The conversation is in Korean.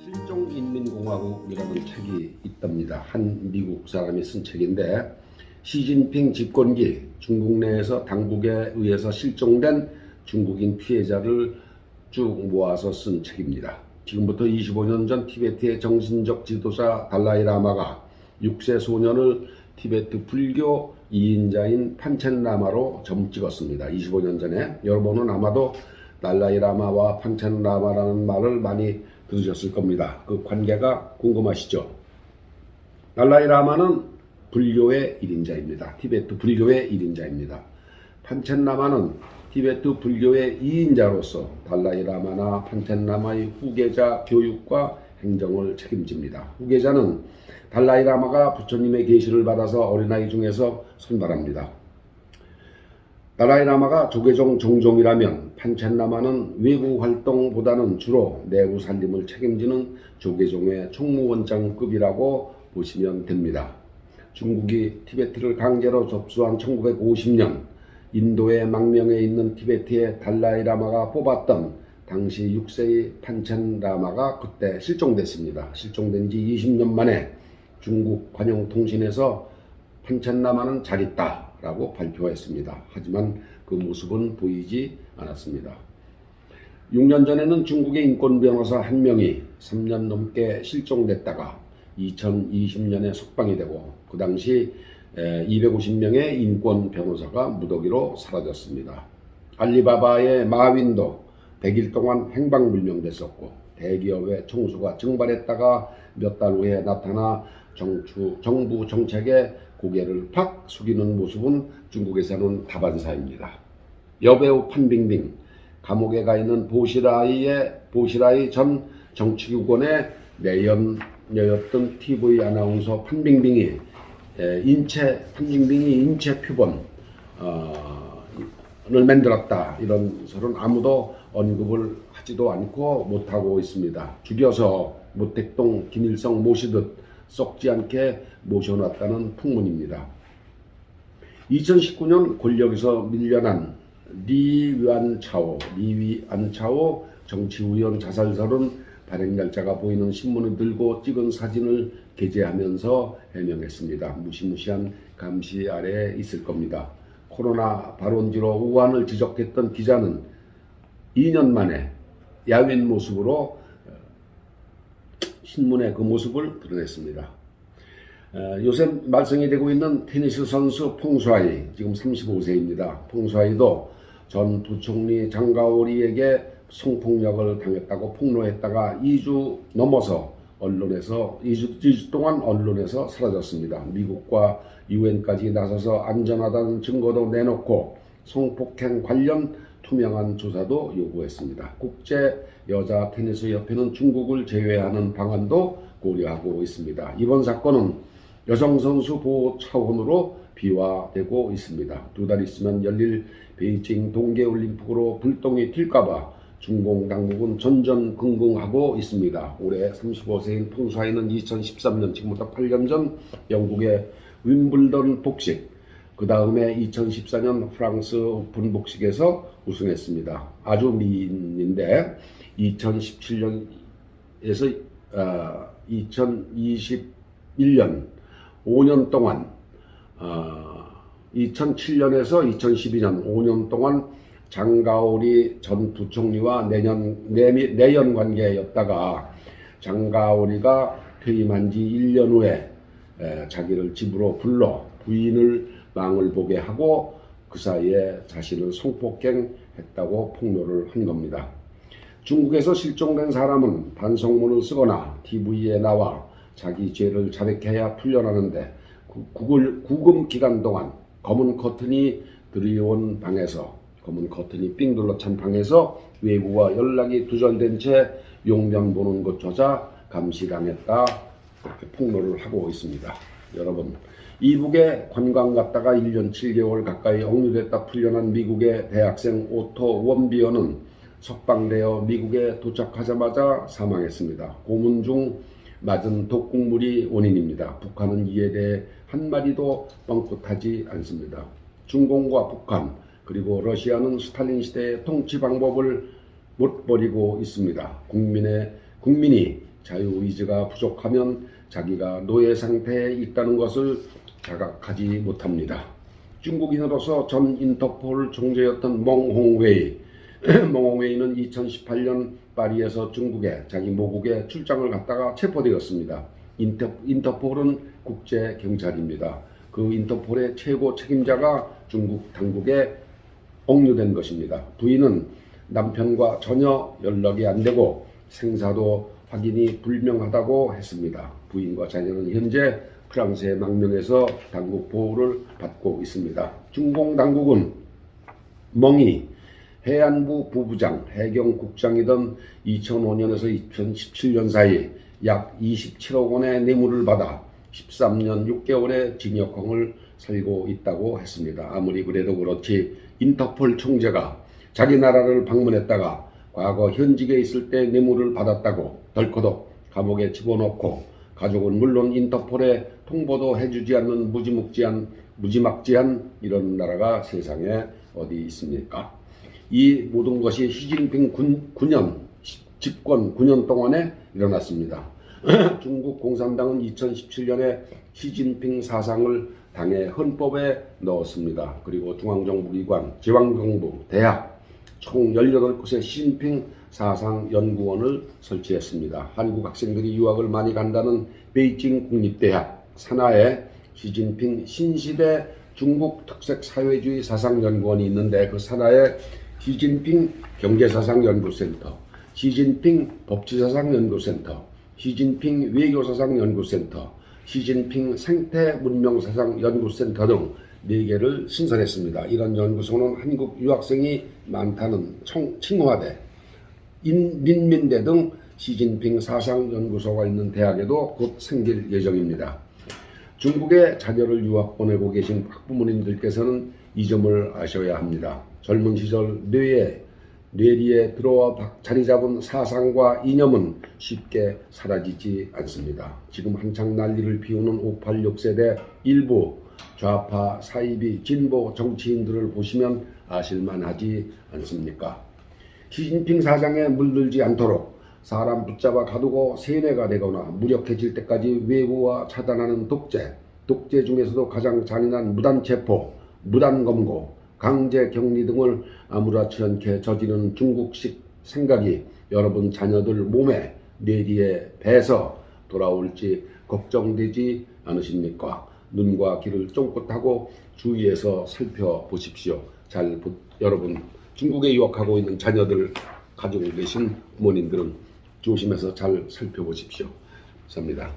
실종인민공화국이라는 책이 있답니다. 한 미국 사람이 쓴 책인데, 시진핑 집권기 중국 내에서 당국에 의해서 실종된 중국인 피해자를 쭉 모아서 쓴 책입니다. 지금부터 25년 전 티베트의 정신적 지도자 달라이라마가 6세 소년을 티베트 불교 2인자인 판첸라마로 점 찍었습니다. 25년 전에. 여러분은 아마도 달라이라마와 판첸라마라는 말을 많이 들으셨을 겁니다. 그 관계가 궁금하시죠? 달라이라마는 불교의 1인자입니다. 티베트 불교의 1인자입니다. 판첸라마는 티베트 불교의 2인자로서 달라이라마나 판첸라마의 후계자 교육과 행정을 책임집니다. 후계자는 달라이라마가 부처님의 계시를 받아서 어린아이 중에서 선발합니다. 달라이라마가 조계종 종종이라면 판첸라마는 외부 활동보다는 주로 내부 살림을 책임지는 조계종의 총무원장급이라고 보시면 됩니다. 중국이 티베트를 강제로 접수한 1950년 인도의 망명에 있는 티베트의 달라이라마가 뽑았던 당시 6세의 판첸라마가 그때 실종됐습니다. 실종된 지 20년 만에 중국 관영통신에서 판첸라마는 잘 있다 라고 발표했습니다. 하지만 그 모습은 보이지 않았습니다. 6년 전에는 중국의 인권 변호사 한 명이 3년 넘게 실종됐다가 2020년에 석방이 되고 그 당시 250명의 인권 변호사가 무더기로 사라졌습니다. 알리바바의 마윈도 100일 동안 행방불명됐었고 대기업의 총수가 증발했다가 몇 달 후에 나타나 정부 정책에 고개를 팍 숙이는 모습은 중국에서는 다반사입니다. 여배우 판빙빙, 감옥에 가 있는 보시라이 전 정치국원의 내연녀였던 TV 아나운서 판빙빙이 인체 표본을 만들었다. 이런 설은 아무도 언급을 하지도 않고 못하고 있습니다. 죽여서 모택동 김일성 모시듯 썩지 않게 모셔놨다는 풍문입니다. 2019년 권력에서 밀려난 리위안차오 정치위원 자살설은 발행 날짜가 보이는 신문을 들고 찍은 사진을 게재하면서 해명했습니다. 무시무시한 감시 아래에 있을 겁니다. 코로나 발원지로 우한을 지적했던 기자는 2년 만에 야윈 모습으로 신문의 그 모습을 드러냈습니다. 요새 말썽이 되고 있는 테니스 선수 퐁수아이, 지금 35세입니다. 퐁수아이도 전 부총리 장가오리에게 성폭력을 당했다고 폭로했다가 2주 넘어서 2주 동안 언론에서 사라졌습니다. 미국과 유엔까지 나서서 안전하다는 증거도 내놓고 성폭행 관련 투명한 조사도 요구했습니다. 국제 여자 테니스 협회는 중국을 제외하는 방안도 고려하고 있습니다. 이번 사건은 여성 선수 보호 차원으로 비화되고 있습니다. 2달 있으면 열릴 베이징 동계올림픽으로 불똥이 튈까봐 중공 당국은 전전긍긍하고 있습니다. 올해 35세인 퐁수아이는 2013년, 지금부터 8년 전 영국의 윈블던 복식, 그 다음에 2014년 프랑스 오픈 복식에서 우승했습니다. 아주 미인인데 2017년에서 2021년 5년 동안 2007년에서 2012년 5년 동안 장가오리 전 부총리와 내연 관계였다가 장가오리가 퇴임한 지 1년 후에 자기를 집으로 불러 부인을 망을 보게 하고 그 사이에 자신을 성폭행했다고 폭로를 한 겁니다. 중국에서 실종된 사람은 반성문을 쓰거나 TV에 나와 자기 죄를 자백해야 풀려나는데 구금 기간 동안 검은 커튼이 들이온 방에서, 검은 커튼이 삥 둘러찬 방에서 외부와 연락이 두절된 채 용변 보는 것조차 감시당했다, 그렇게 폭로를 하고 있습니다. 여러분, 이북에 관광 갔다가 1년 7개월 가까이 억류됐다 풀려난 미국의 대학생 오토 원비어는 석방되어 미국에 도착하자마자 사망했습니다. 고문 중 맞은 독국물이 원인입니다. 북한은 이에 대해 한마디도 뻥끗하지 않습니다. 중공과 북한 그리고 러시아는 스탈린 시대의 통치 방법을 못 버리고 있습니다. 국민이 자유의지가 부족하면 자기가 노예 상태에 있다는 것을 자각하지 못합니다. 중국인으로서 전 인터폴 총재였던 멍홍웨이 멍홍웨이는 2018년 파리에서 중국에 자기 모국에 출장을 갔다가 체포되었습니다. 인터폴은 국제경찰입니다. 그 인터폴의 최고 책임자가 중국 당국에 억류된 것입니다. 부인은 남편과 전혀 연락이 안 되고 생사도 확인이 불명하다고 했습니다. 부인과 자녀는 현재 프랑스의 망명에서 당국 보호를 받고 있습니다. 중공 당국은 멍이 해안부 부부장, 해경국장이던 2005년에서 2017년 사이 약 27억 원의 뇌물을 받아 13년 6개월의 징역형을 살고 있다고 했습니다. 아무리 그래도 그렇지 인터폴 총재가 자기 나라를 방문했다가 과거 현직에 있을 때 뇌물을 받았다고 덜커덕 감옥에 집어넣고 가족은 물론 인터폴에 통보도 해주지 않는 무지막지한 이런 나라가 세상에 어디 있습니까? 이 모든 것이 시진핑 9년 집권 9년 동안에 일어났습니다. 중국 공산당은 2017년에 시진핑 사상을 당의 헌법에 넣었습니다. 그리고 중앙정부기관, 지방정부, 대학 총 18곳의 시진핑 사상연구원을 설치했습니다. 한국 학생들이 유학을 많이 간다는 베이징 국립대학 산하에 시진핑 신시대 중국 특색 사회주의 사상연구원이 있는데 그 산하에 시진핑 경제사상연구센터, 시진핑 법치사상연구센터, 시진핑 외교사상연구센터, 시진핑 생태문명사상연구센터 등 4개를 신설했습니다. 이런 연구소는 한국 유학생이 많다는 칭화대, 민민대 등 시진핑 사상연구소가 있는 대학에도 곧 생길 예정입니다. 중국에 자녀를 유학 보내고 계신 학부모님들께서는 이 점을 아셔야 합니다. 젊은 시절 뇌리에 들어와 자리 잡은 사상과 이념은 쉽게 사라지지 않습니다. 지금 한창 난리를 피우는 586세대 일부 좌파, 사이비, 진보 정치인들을 보시면 아실만하지 않습니까? 시진핑 사상에 물들지 않도록 사람 붙잡아 가두고 세뇌가 되거나 무력해질 때까지 외부와 차단하는 독재 중에서도 가장 잔인한 무단체포, 무단검거, 강제격리 등을 아무렇지 않게 저지르는 중국식 생각이 여러분 자녀들 몸에 뇌리에 배서 돌아올지 걱정되지 않으십니까? 눈과 귀를 쫑긋하고 주위에서 살펴보십시오. 여러분 중국에 유학하고 있는 자녀들 가지고 계신 부모님들은 조심해서 잘 살펴보십시오. 감사합니다.